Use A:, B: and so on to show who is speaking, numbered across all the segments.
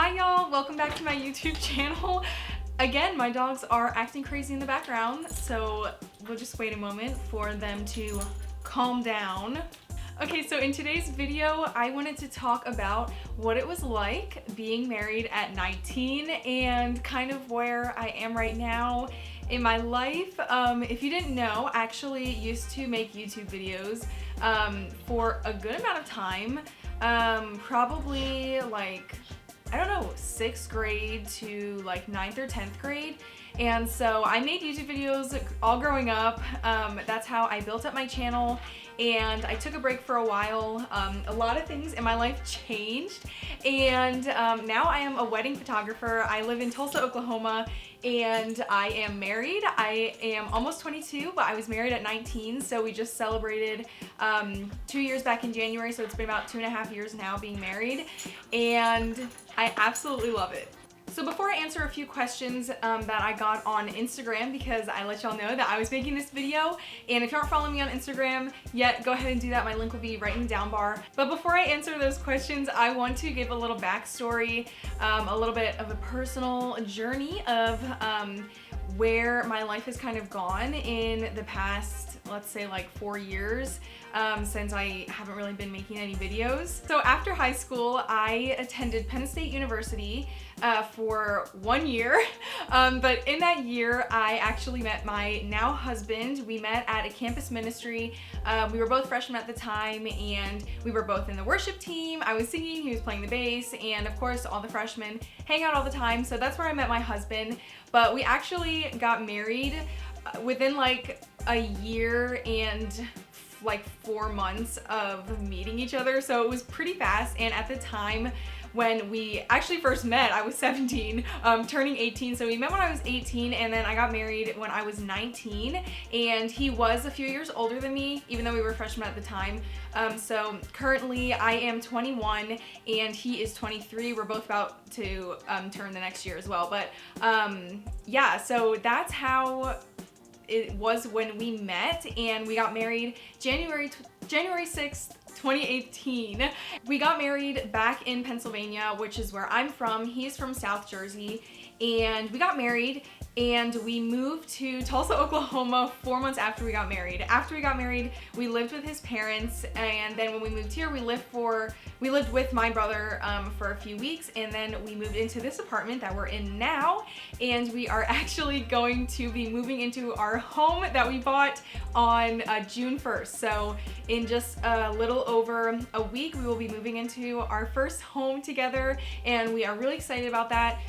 A: Hi y'all, welcome back to my YouTube channel. Again, my dogs are acting crazy in the background, so we'll just wait a moment for them to calm down. Okay, so in today's video, I wanted to talk about what it was like being married at 19 and kind of where I am right now in my life. If you didn't know, I actually used to make YouTube videos for a good amount of time, probably like, I don't know, 6th grade to like 9th or 10th grade. And so I made YouTube videos all growing up. That's how I built up my channel, and I took a break for a while. A lot of things in my life changed, and now I am a wedding photographer. I live in Tulsa, Oklahoma, and I am married. I am almost 22, but I was married at 19, so we just celebrated 2 years back in January, so it's been about 2.5 years now being married, and I absolutely love it. So before I answer a few questions that I got on Instagram, because I let y'all know that I was making this video, and if you aren't following me on Instagram yet, go ahead and do that. My link will be right in the down bar. But before I answer those questions, I want to give a little backstory, a little bit of a personal journey of where my life has kind of gone in the past, let's say like 4 years, since I haven't really been making any videos. So after high school, I attended Penn State University for 1 year, but in that year I actually met my now husband. We met at a campus ministry. We were both freshmen at the time, and we were both in the worship team. I was singing, he was playing the bass, and of course all the freshmen hang out all the time, so that's where I met my husband. But we actually got married within like a year and like 4 months of meeting each other, so it was pretty fast. And at the time when we actually first met, I was 17, turning 18. So we met when I was 18, and then I got married when I was 19, and he was a few years older than me, even though we were freshmen at the time. So currently I am 21 and he is 23. We're both about to turn the next year as well. But yeah, so that's how it was when we met, and we got married January 6th, 2018. We got married back in Pennsylvania, which is where I'm from. He's from South Jersey, and we got married and we moved to Tulsa, Oklahoma 4 months after we got married. After we got married, we lived with his parents, and then when we moved here, we lived with my brother for a few weeks, and then we moved into this apartment that we're in now, and we are actually going to be moving into our home that we bought on June 1st. So in just a little over a week, we will be moving into our first home together, and we are really excited about that.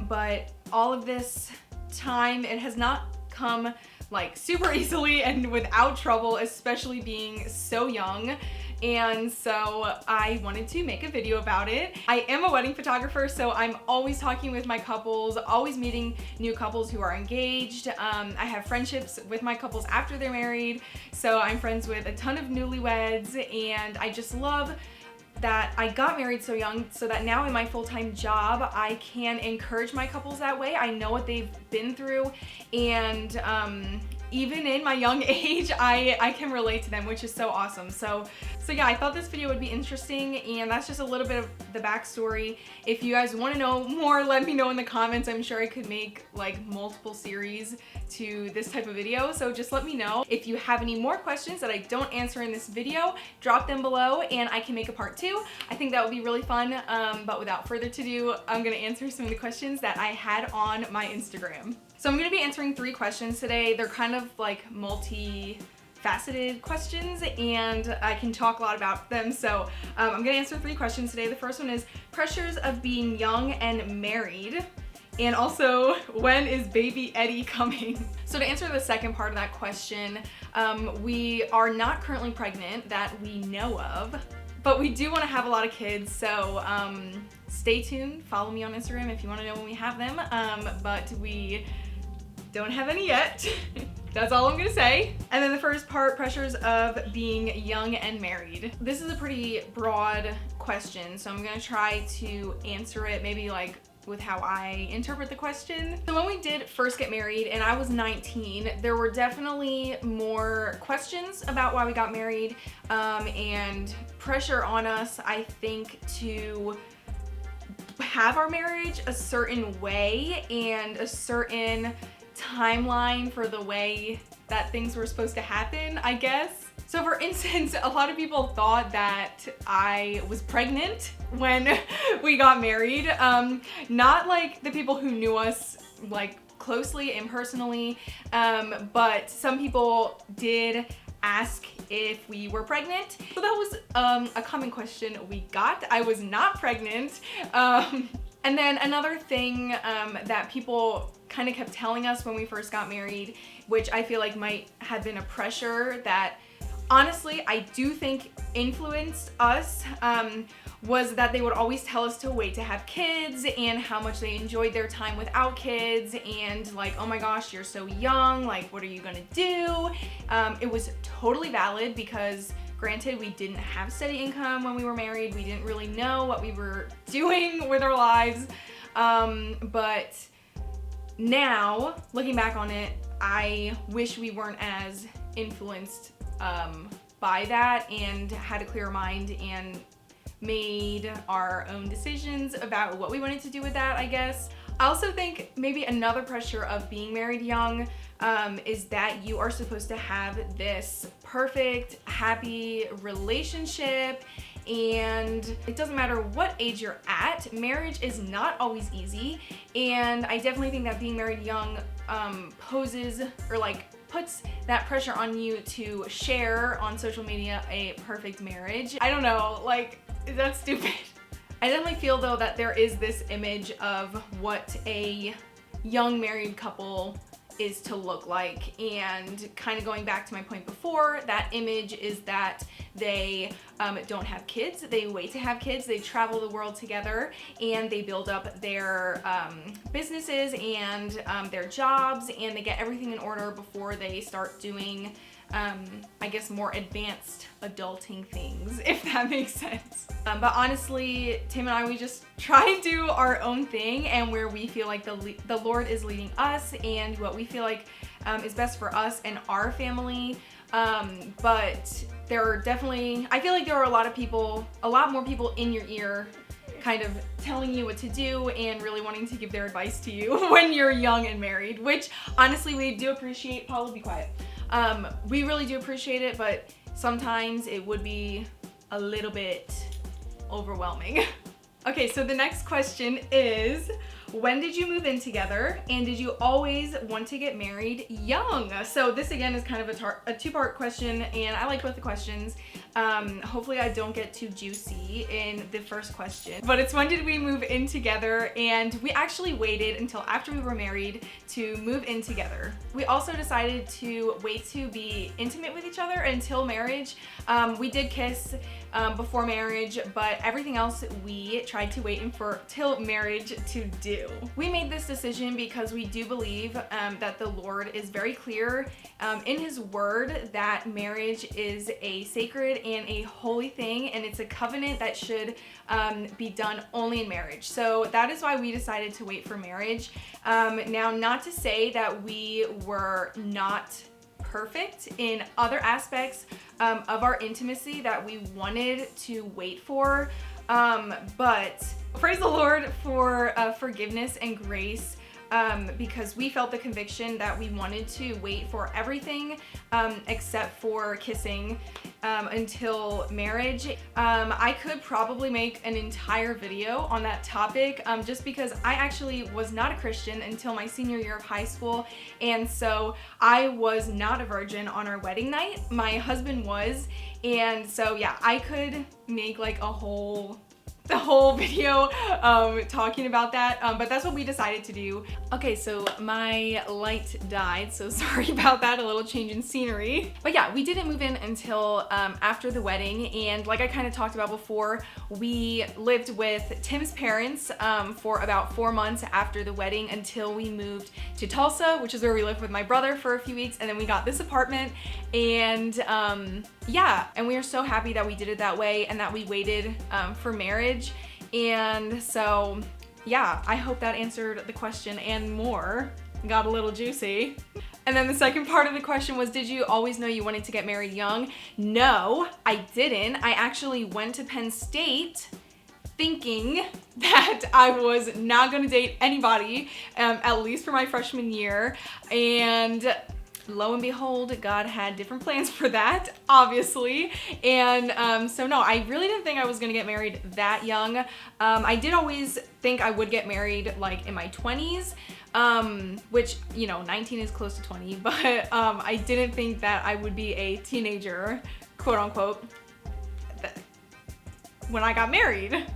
A: But all of this time, it has not come like super easily and without trouble, especially being so young. And so I wanted to make a video about it. I am a wedding photographer, so I'm always talking with my couples, always meeting new couples who are engaged. I have friendships with my couples after they're married, so I'm friends with a ton of newlyweds, and I just love that I got married so young, so that now in my full-time job I can encourage my couples that way. I know what they've been through, and even in my young age, I can relate to them, which is so awesome. So yeah, I thought this video would be interesting, and that's just a little bit of the backstory. If you guys want to know more, let me know in the comments. I'm sure I could make like multiple series to this type of video, so just let me know. If you have any more questions that I don't answer in this video, drop them below and I can make a part 2. I think that would be really fun, but without further ado, I'm gonna answer some of the questions that I had on my Instagram. So I'm gonna be answering 3 questions today. They're kind of like multi-faceted questions, and I can talk a lot about them. So I'm gonna answer 3 questions today. The first one is pressures of being young and married, and also when is baby Eddie coming? So to answer the second part of that question, we are not currently pregnant that we know of, but we do want to have a lot of kids, so stay tuned. Follow me on Instagram if you want to know when we have them, but we don't have any yet. That's all I'm gonna say. And then the first part, pressures of being young and married. This is a pretty broad question, so I'm gonna try to answer it maybe like with how I interpret the question. So when we did first get married and I was 19, there were definitely more questions about why we got married, and pressure on us, I think, to have our marriage a certain way and a certain timeline for the way that things were supposed to happen, I guess. So for instance, a lot of people thought that I was pregnant when we got married. Not like the people who knew us like closely and personally, but some people did ask if we were pregnant. So that was a common question we got. I was not pregnant. And then another thing that people kind of kept telling us when we first got married, which I feel like might have been a pressure that honestly I do think influenced us, was that they would always tell us to wait to have kids and how much they enjoyed their time without kids, and like, oh my gosh, you're so young, like what are you gonna do? It was totally valid because granted, we didn't have steady income when we were married. We didn't really know what we were doing with our lives. But now, looking back on it, I wish we weren't as influenced by that and had a clear mind and made our own decisions about what we wanted to do with that, I guess. I also think maybe another pressure of being married young is that you are supposed to have this perfect, happy relationship, and it doesn't matter what age you're at, marriage is not always easy, and I definitely think that being married young poses or like puts that pressure on you to share on social media a perfect marriage. I don't know, like, that's stupid. I definitely feel though that there is this image of what a young married couple is to look like, and kind of going back to my point before, that image is that they don't have kids, they wait to have kids, they travel the world together, and they build up their businesses and their jobs, and they get everything in order before they start doing I guess more advanced adulting things, if that makes sense. But honestly, Tim and I, we just try and do our own thing, and where we feel like the Lord is leading us and what we feel like is best for us and our family. But there are definitely, I feel like there are a lot more people in your ear kind of telling you what to do and really wanting to give their advice to you when you're young and married, which honestly we do appreciate. Paula, be quiet. We really do appreciate it, but sometimes it would be a little bit overwhelming. Okay, so the next question is, when did you move in together, and did you always want to get married young? So this again is kind of a two-part question, and I like both the questions. Hopefully I don't get too juicy in the first question, but it's when did we move in together, and we actually waited until after we were married to move in together. We also decided to wait to be intimate with each other until marriage. We did kiss before marriage, but everything else we tried to wait till marriage to do. We made this decision because we do believe that the Lord is very clear in His Word that marriage is a sacred and a holy thing, and it's a covenant that should be done only in marriage. So that is why we decided to wait for marriage. Now, not to say that we were not perfect in other aspects of our intimacy that we wanted to wait for, but praise the Lord for forgiveness and grace, because we felt the conviction that we wanted to wait for everything except for kissing until marriage. I could probably make an entire video on that topic, just because I actually was not a Christian until my senior year of high school, and so I was not a virgin on our wedding night. My husband was, and so yeah, I could make like the whole video talking about that, but that's what we decided to do. Okay, so my light died, so sorry about that, a little change in scenery. But yeah, we didn't move in until after the wedding, and like I kind of talked about before, we lived with Tim's parents for about 4 months after the wedding until we moved to Tulsa, which is where we lived with my brother for a few weeks, and then we got this apartment, and yeah, and we are so happy that we did it that way and that we waited for marriage. And so yeah, I hope that answered the question and more. Got a little juicy. And then the second part of the question was, did you always know you wanted to get married young? No, I didn't. I actually went to Penn State thinking that I was not gonna date anybody, at least for my freshman year, and lo and behold, God had different plans for that, obviously. And so no, I really didn't think I was gonna get married that young. I did always think I would get married like in my 20s, which, you know, 19 is close to 20, but I didn't think that I would be a teenager, quote unquote, when I got married.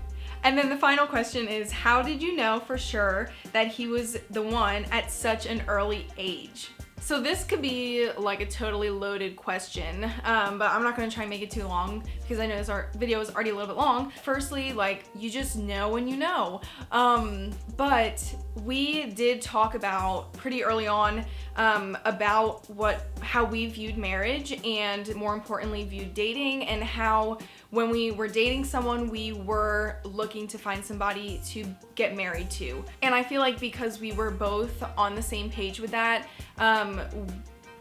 A: And then the final question is, how did you know for sure that he was the one at such an early age? So this could be like a totally loaded question, but I'm not gonna try and make it too long because I know this video is already a little bit long. Firstly, like, you just know when you know. But we did talk about pretty early on about how we viewed marriage, and more importantly viewed dating, and how when we were dating someone, we were looking to find somebody to get married to. And I feel like because we were both on the same page with that,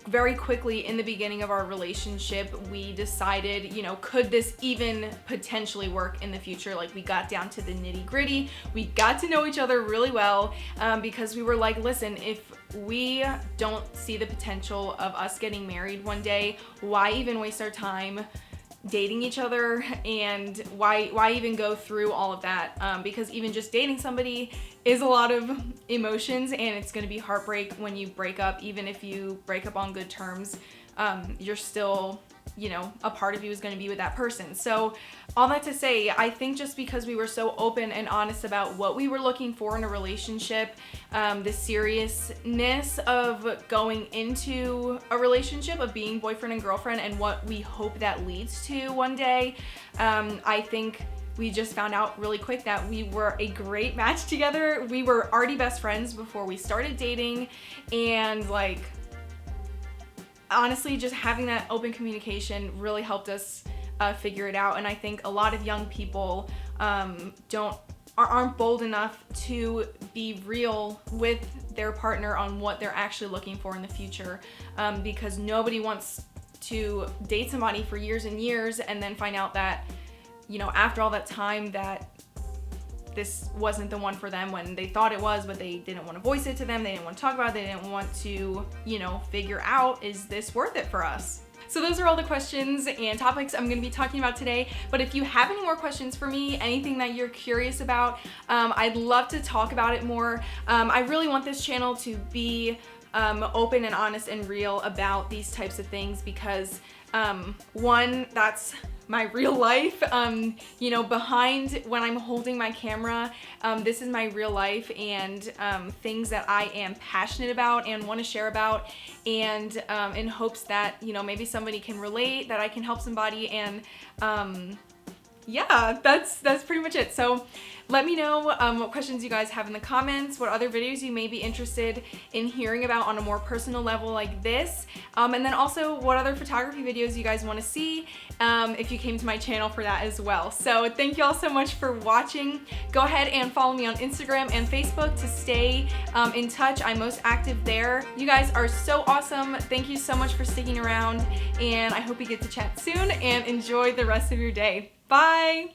A: very quickly in the beginning of our relationship, we decided, you know, could this even potentially work in the future? Like, we got down to the nitty-gritty. We got to know each other really well, because we were like, listen, if we don't see the potential of us getting married one day, why even waste our time dating each other, and why even go through all of that? Because even just dating somebody is a lot of emotions, and it's going to be heartbreak when you break up. Even if you break up on good terms, you're still, you know, a part of you is going to be with that person. So all that to say, I think just because we were so open and honest about what we were looking for in a relationship, the seriousness of going into a relationship, of being boyfriend and girlfriend, and what we hope that leads to one day, I think we just found out really quick that we were a great match together. We were already best friends before we started dating, and like, honestly, just having that open communication really helped us figure it out. And I think a lot of young people aren't bold enough to be real with their partner on what they're actually looking for in the future, because nobody wants to date somebody for years and years and then find out that, you know, after all that time, that this wasn't the one for them when they thought it was, but they didn't want to voice it to them. They didn't want to talk about it. They didn't want to, you know, figure out, is this worth it for us? So those are all the questions and topics I'm going to be talking about today. But if you have any more questions for me, anything that you're curious about, I'd love to talk about it more. I really want this channel to be open and honest and real about these types of things, because one, that's my real life. You know, behind when I'm holding my camera, this is my real life, and things that I am passionate about and want to share about, and in hopes that, you know, maybe somebody can relate, that I can help somebody, and yeah, that's pretty much it. So let me know what questions you guys have in the comments, what other videos you may be interested in hearing about on a more personal level like this, and then also what other photography videos you guys want to see, if you came to my channel for that as well. So thank you all so much for watching. Go ahead and follow me on Instagram and Facebook to stay in touch. I'm most active there. You guys are so awesome. Thank you so much for sticking around, and I hope we get to chat soon, and enjoy the rest of your day. Bye!